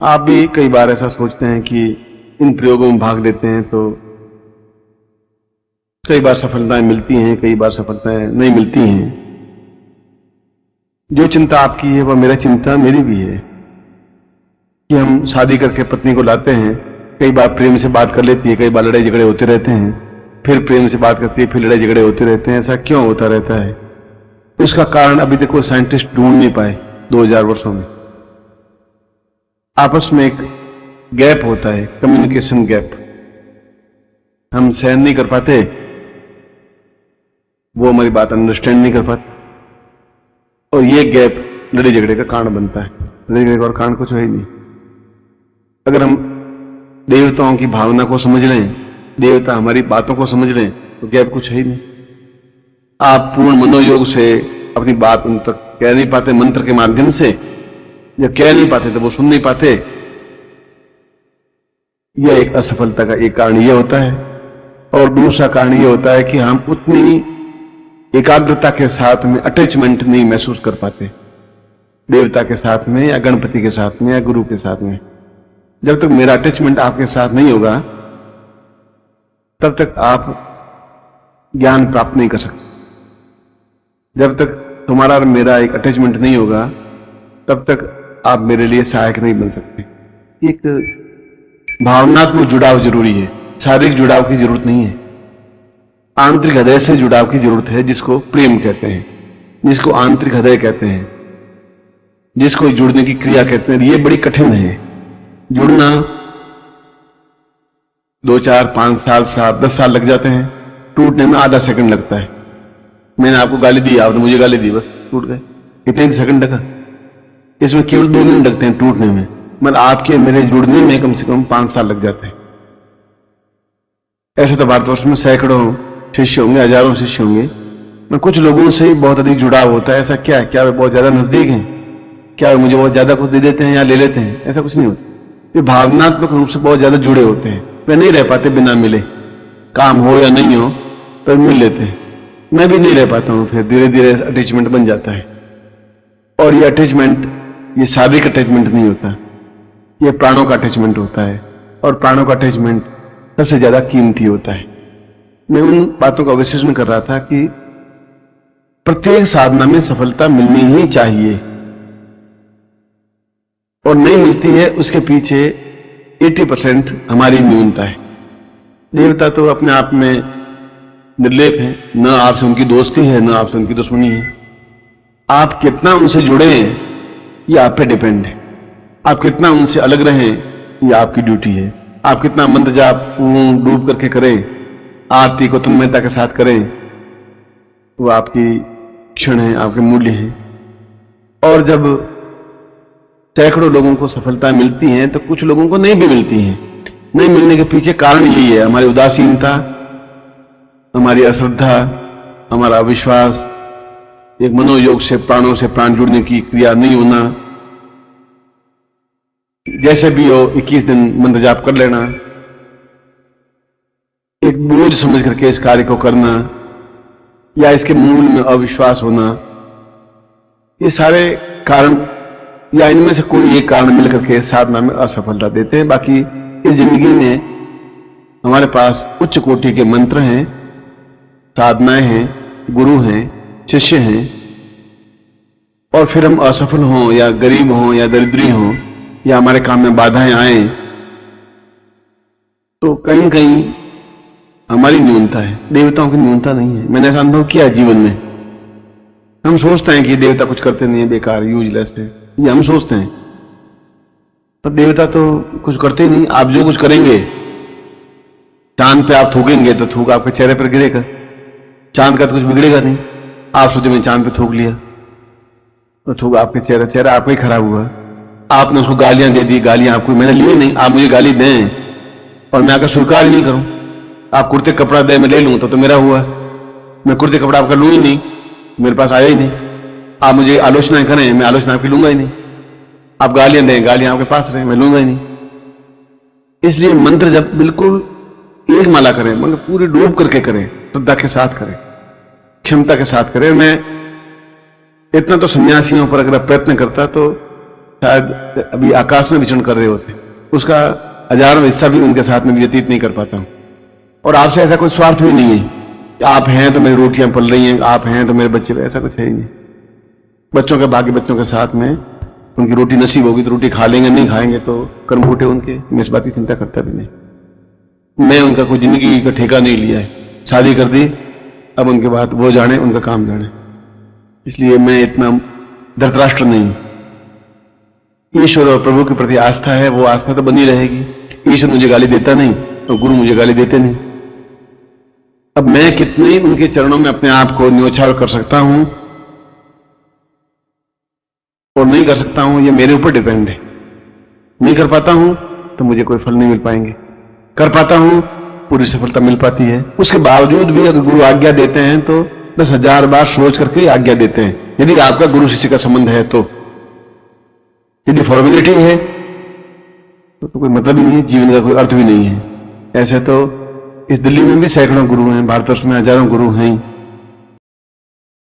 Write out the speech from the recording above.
आप भी कई बार ऐसा सोचते हैं कि इन प्रयोगों में भाग लेते हैं तो कई बार सफलताएं मिलती हैं, कई बार सफलताएं नहीं मिलती हैं। जो चिंता आपकी है वह मेरा चिंता मेरी भी है कि हम शादी करके पत्नी को लाते हैं, कई बार प्रेम से बात कर लेती है, कई बार लड़ाई झगड़े होते रहते हैं, फिर प्रेम से बात करती है, फिर लड़ाई झगड़े होते रहते हैं। ऐसा क्यों होता रहता है? उसका कारण अभी तक कोई साइंटिस्ट ढूंढ नहीं पाए 2000 वर्षों में। आपस में एक गैप होता है, कम्युनिकेशन गैप। हम सहन नहीं कर पाते, वो हमारी बात अंडरस्टैंड नहीं कर पाते, और ये गैप लड़ाई झगड़े का कारण बनता है। लड़ाई झगड़े का और कारण कुछ है ही नहीं। अगर हम देवताओं की भावना को समझ लें, देवता हमारी बातों को समझ लें, तो गैप कुछ है ही नहीं। आप पूर्ण मनोयोग से अपनी बात उन तक कह नहीं पाते, मंत्र के माध्यम से जब कह नहीं पाते तो वो सुन नहीं पाते। यह एक असफलता का एक कारण यह होता है। और दूसरा कारण यह होता है कि हम उतनी एकाग्रता के साथ में अटैचमेंट नहीं महसूस कर पाते, देवता के साथ में या गणपति के साथ में या गुरु के साथ में। जब तक मेरा अटैचमेंट आपके साथ नहीं होगा तब तक आप ज्ञान प्राप्त नहीं कर सकते। जब तक तुम्हारा और मेरा एक अटैचमेंट नहीं होगा तब तक आप मेरे लिए सहायक नहीं बन सकते। एक भावनात्मक जुड़ाव जरूरी है, शारीरिक जुड़ाव की जरूरत नहीं है। आंतरिक हृदय से जुड़ाव की जरूरत है, जिसको प्रेम कहते हैं, जिसको आंतरिक हृदय कहते हैं, जिसको जुड़ने की क्रिया कहते हैं। ये बड़ी कठिन है। जुड़ना 2, 4, 5 साल, 7, 10 साल लग जाते हैं, टूटने में आधा सेकंड लगता है। मैंने आपको गाली दी, आपने मुझे गाली दी, बस टूट गए। कितने सेकंड लगा? इसमें केवल 2 मिनट लगते हैं टूटने में, मगर आपके मेरे जुड़ने में कम से कम 5 साल लग जाते हैं। ऐसे तो भारतवर्ष में सैकड़ों शिष्य होंगे, हजारों शिष्य होंगे, मैं कुछ लोगों से ही बहुत अधिक जुड़ाव होता है। ऐसा क्या है? क्या वे बहुत ज्यादा नजदीक हैं? क्या वे मुझे बहुत ज्यादा कुछ दे देते हैं या ले लेते हैं? ऐसा कुछ नहीं होता। वे भावनात्मक रूप से बहुत ज्यादा जुड़े होते हैं। वे नहीं रह पाते बिना मिले, काम हो या नहीं हो तो मिल लेते हैं। मैं भी नहीं रह पाता हूं, फिर धीरे धीरे अटैचमेंट बन जाता है। और ये अटैचमेंट, ये शारीरिक अटैचमेंट नहीं होता, ये प्राणों का अटैचमेंट होता है। और प्राणों का अटैचमेंट सबसे ज्यादा कीमती होता है। मैं उन बातों का विश्लेषण कर रहा था कि प्रत्येक साधना में सफलता मिलनी ही चाहिए, और नहीं मिलती है उसके पीछे 80% हमारी न्यूनता है। देवता तो अपने आप में निर्लेप है, न आपसे उनकी दोस्ती है, न आपसे उनकी दुश्मनी है। आप कितना उनसे जुड़े हैं ये आप पे डिपेंड है। आप कितना उनसे अलग रहें ये आपकी ड्यूटी है। आप कितना मंत्र जाप डूब करके करें, आरती को तन्मयता के साथ करें, वो आपकी क्षण है, आपके मूल्य हैं। और जब सैकड़ों लोगों को सफलता मिलती है तो कुछ लोगों को नहीं भी मिलती है। नहीं मिलने के पीछे कारण यही है, हमारी उदासीनता, हमारी अश्रद्धा, हमारा अविश्वास, एक मनोयोग से प्राणों से प्राण जुड़ने की क्रिया नहीं होना। जैसे भी हो 21 दिन मंत्र जाप कर लेना, एक बोझ समझ करके इस कार्य को करना, या इसके मूल में अविश्वास होना, ये सारे कारण या इनमें से कोई एक कारण मिलकर के साधना में असफलता देते हैं। बाकी इस जिंदगी में हमारे पास उच्च कोटि के मंत्र हैं, साधनाएं हैं, गुरु हैं, शिष्य हैं, और फिर हम असफल हों या गरीब हों या दरिद्री हों या हमारे काम में बाधाएं आए तो कहीं कहीं हमारी न्यूनता है, देवताओं की न्यूनता नहीं है। मैंने ऐसा अनुभव किया जीवन में। हम सोचते हैं कि देवता कुछ करते नहीं है, बेकार, यूजलेस है, ये हम सोचते हैं, पर देवता तो कुछ करते ही नहीं। आप जो कुछ करेंगे, चांद पे आप थूकेंगे तो थूक आपके चेहरे पर गिरेगा, चांद का तो कुछ बिगड़ेगा नहीं। आप सोचे मैं चांद पे थूक लिया तो थूक आपके चेहरा आपका ही खराब हुआ। आपने उसको गालियां दे दी, गालियां आपको मैंने ली नहीं, आप मुझे गाली दें और मैं आकर स्वीकार ही नहीं करूं। आप कुर्ते कपड़ा दे, मैं ले लूं तो मेरा हुआ। मैं कुर्ते कपड़ा आपका लूं ही नहीं, मेरे पास आया ही नहीं। आप मुझे आलोचना करें, मैं आलोचना आपकी लूंगा ही नहीं। आप गालियां दें, गालियां आपके पास रहे, मैं लूंगा ही नहीं। इसलिए मंत्र जब बिल्कुल एक माला करें, मतलब पूरी डूब करके करें, श्रद्धा के साथ करें, क्षमता के साथ करें। मैं इतना तो सन्यासियों पर अगर प्रयत्न करता तो शायद अभी आकाश में विचरण कर रहे होते, उसका हजारों हिस्सा भी उनके साथ में व्यतीत नहीं कर पाता हूं। और आपसे ऐसा कोई स्वार्थ भी नहीं है कि आप हैं तो मेरी रोटियां पल रही हैं, आप हैं तो मेरे बच्चे, ऐसा कुछ है ही नहीं। बच्चों के, बाकी बच्चों के साथ में उनकी रोटी नसीब होगी तो रोटी खा लेंगे, नहीं खाएंगे तो कर्म फूटे उनके, मैं इस बात की चिंता करता भी नहीं। मैं उनका कोई जिंदगी का ठेका नहीं लिया है, शादी कर दी, अब उनके बाद वो जाने, उनका काम जाने, इसलिए मैं इतना धृतराष्ट्र नहीं। ईश्वर और प्रभु के प्रति आस्था है, वो आस्था तो बनी रहेगी। ईश्वर मुझे गाली देता नहीं और गुरु मुझे गाली देते नहीं। अब मैं कितने उनके चरणों में अपने आप को न्योछावर कर सकता हूं और नहीं कर सकता हूं, ये मेरे ऊपर डिपेंड है। नहीं कर पाता हूं तो मुझे कोई फल नहीं मिल पाएंगे, कर पाता हूं पूरी सफलता मिल पाती है। उसके बावजूद भी अगर गुरु आज्ञा देते हैं तो 10,000 बार सोच करके आज्ञा देते हैं। यदि आपका गुरु शिष्य का संबंध है तो, यदि फॉर्मेलिटी है तो कोई मतलब ही नहीं है, जीवन का कोई अर्थ भी नहीं है। ऐसे तो इस दिल्ली में भी सैकड़ों गुरु हैं, भारतवर्ष में हजारों गुरु हैं।